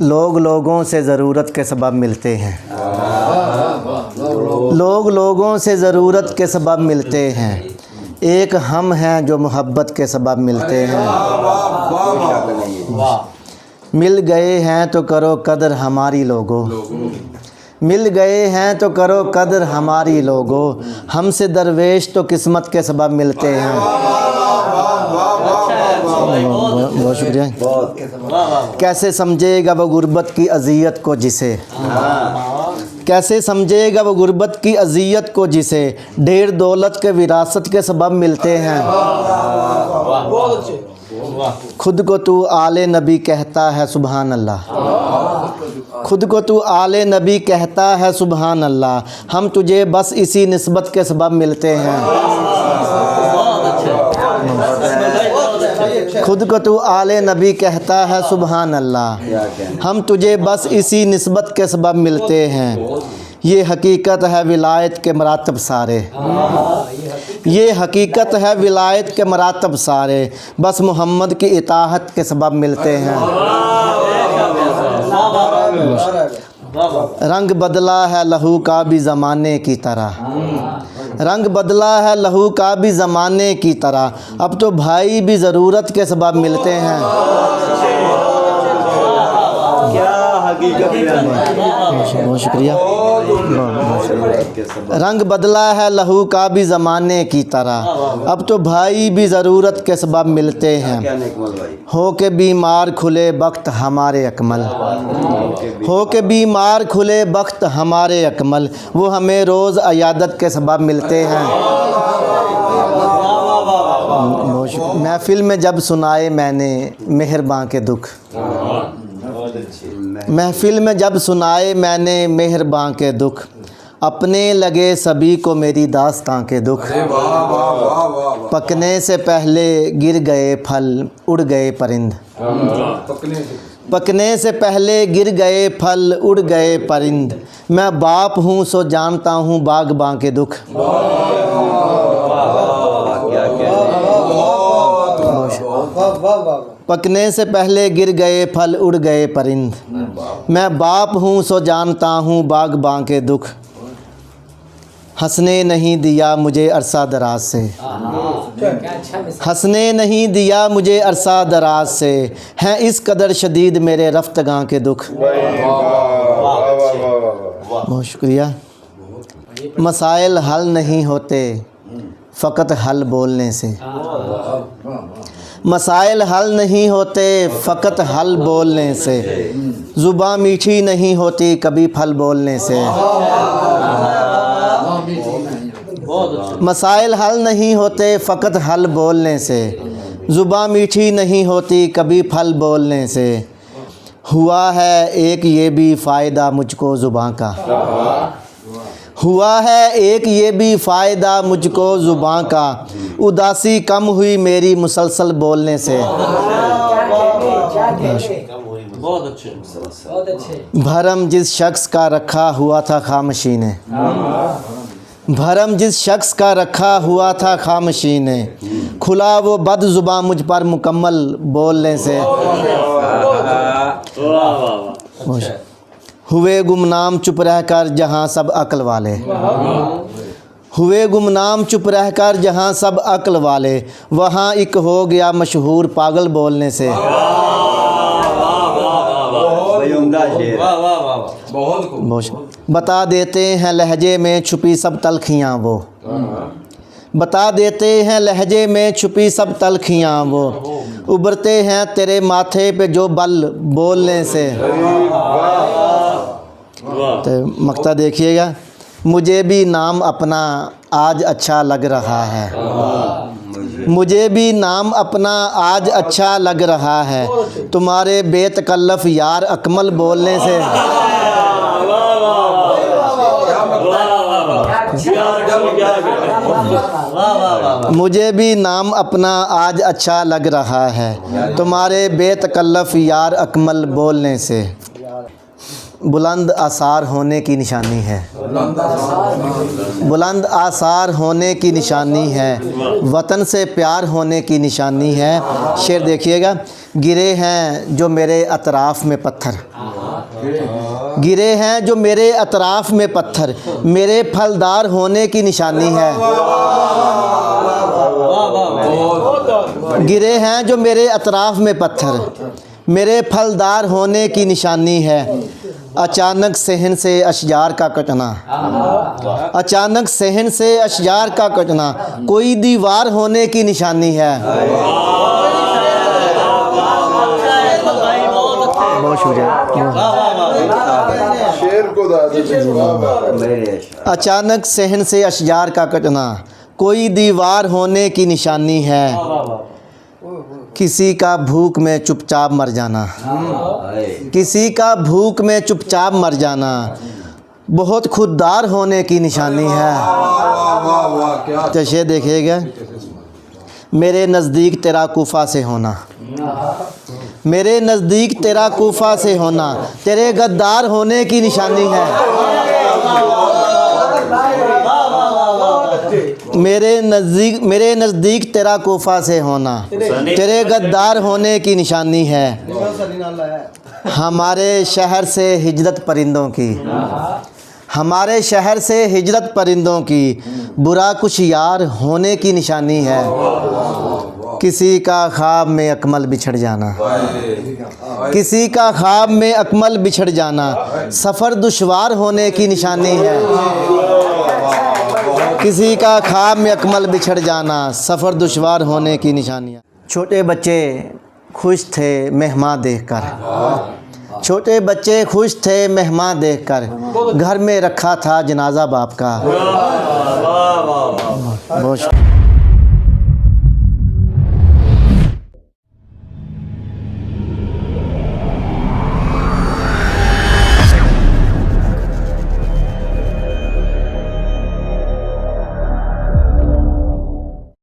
लोग लोगों से ज़रूरत के सबब मिलते हैं। लोग लोगों से ज़रूरत के सबब मिलते हैं। एक हम हैं जो मोहब्बत के सबब मिलते हैं। मिल गए हैं तो करो कदर हमारी लोगों। मिल गए हैं तो करो कदर हमारी लोगों। हमसे दरवेश तो किस्मत के सबब मिलते हैं। बहुत शुक्रिया। कैसे समझेगा वो गुर्बत की अज़ियत को जिसे, कैसे समझेगा वो गुर्बत की अज़ियत को जिसे ढेर दौलत के विरासत के सबब मिलते हैं। खुद को तू आले नबी कहता है सुबहान अल्लाह। खुद को तू आले नबी कहता है सुबहान अल्लाह। हम तुझे बस इसी निस्बत के सबब मिलते हैं। खुद को तू आले नबी कहता है सुबहान अल्लाह। हम तुझे बस इसी निस्बत के सबब मिलते हैं। ये हकीकत है विलायत के मरातब सारे। ये हकीकत है विलायत के मरातब सारे। बस मोहम्मद की इताअत के सबब मिलते हैं। रंग बदला है लहू का भी ज़माने की तरह। रंग बदला है लहू का भी ज़माने की तरह। अब तो भाई भी ज़रूरत के सबब मिलते हैं। बहुत शुक्रिया। रंग बदला है लहू का भी ज़माने की तरह। अब तो भाई भी ज़रूरत के सबब मिलते हैं। हो के बीमार खुले बख्त हमारे अकमल। हो के बीमार खुले बख्त हमारे अकमल। वो हमें रोज़ अयादत के सबब मिलते हैं। महफिल में जब सुनाए मैंने मेहरबां के दुख। महफिल में जब सुनाए मैंने मेहरबां के दुख। अपने लगे सभी को मेरी दास्तां के दुख। पकने से पहले गिर गए फल उड़ गए परिंद। पकने से पहले गिर गए फल उड़ गए परिंद। मैं बाप हूँ सो जानता हूँ बागबां के दुख। पकने से पहले गिर गए फल उड़ गए परिंद। मैं बाप हूँ सो जानता हूँ बागबां के दुख। हंसने नहीं दिया मुझे अरसा दराज से। हंसने नहीं दिया मुझे अरसा दराज से। हैं इस कदर शदीद मेरे रफ्तगां के दुख। बहुत शुक्रिया। मसाइल हल नहीं होते फ़कत हल बोलने से। मसाइल हल नहीं होते फ़कत हल बोलने से। ज़ुबान मीठी नहीं होती कभी फल बोलने से। मसाइल हल नहीं होते फ़कत हल बोलने से। ज़ुबान मीठी नहीं होती कभी फल बोलने से। हुआ है एक ये भी फ़ायदा मुझको ज़ुबान का। हुआ है एक ये भी फ़ायदा मुझको ज़ुबान का। उदासी कम हुई मेरी मुसलसल बोलने से। बहुत अच्छे। भरम जिस शख्स का रखा हुआ था खामोशी ने। भरम जिस शख्स का रखा हुआ था खामोशी ने। खुला वो बद ज़ुबान मुझ पर मुकम्मल बोलने से। हुए गुमनाम चुप रहकर जहाँ सब अक्ल वाले। हुए गुमनाम चुप रहकर जहाँ सब अक्ल वाले। वहाँ एक हो गया मशहूर पागल बोलने से। बता देते हैं लहजे में छुपी सब तलखियाँ वो। बता देते हैं लहजे में छुपी सब तलखियाँ वो। उभरते हैं तेरे माथे पे जो बल बोलने से। तो मक्ता देखिएगा। मुझे भी नाम अपना आज अच्छा लग रहा है। मुझे भी नाम अपना आज अच्छा लग रहा है। तुम्हारे बेतकल्लफ यार अकमल बोलने से। मुझे भी नाम अपना आज अच्छा लग रहा है। तुम्हारे बेतकल्लफ यार अकमल बोलने से। बुलंद आसार होने की निशानी है। बुलंद आसार होने की निशानी है। वतन से प्यार होने की निशानी है। शेर देखिएगा। गिरे हैं जो मेरे अतराफ़ में पत्थर। गिरे हैं जो मेरे अतराफ़ में पत्थर, मेरे फलदार होने की निशानी है। गिरे हैं जो मेरे अतराफ़ में पत्थर, मेरे फलदार होने की निशानी है। अचानक सहन से अशजार का कटना, अचानक सहन से अशजार का कटना कोई दीवार होने की निशानी है। बहुत शुक्रिया। अचानक सहन से अशजार का कटना कोई दीवार होने की निशानी है। किसी का भूख में चुपचाप मर जाना, किसी का भूख में चुपचाप मर जाना बहुत खुददार होने की निशानी है। जैसे देखिएगा, मेरे नज़दीक तेरा कूफा से होना, मेरे नज़दीक तेरा कूफा से होना तेरे गद्दार होने की निशानी है। मेरे नज़दीक तेरा कूफा से होना तेरे गद्दार होने की निशानी है। हमारे शहर से हिजरत परिंदों की, हमारे शहर से हिजरत परिंदों की बुरा कुछ यार होने की निशानी है। किसी का ख्वाब में अकमल बिछड़ जाना, किसी का ख्वाब में अकमल बिछड़ जाना सफ़र दुश्वार होने की निशानी है। किसी का ख्वाब में अकमल बिछड़ जाना सफ़र दुश्वार होने की निशानी है। छोटे बच्चे खुश थे मेहमान देखकर, छोटे बच्चे खुश थे मेहमान देखकर, घर में रखा था जनाजा बाप का। बहुत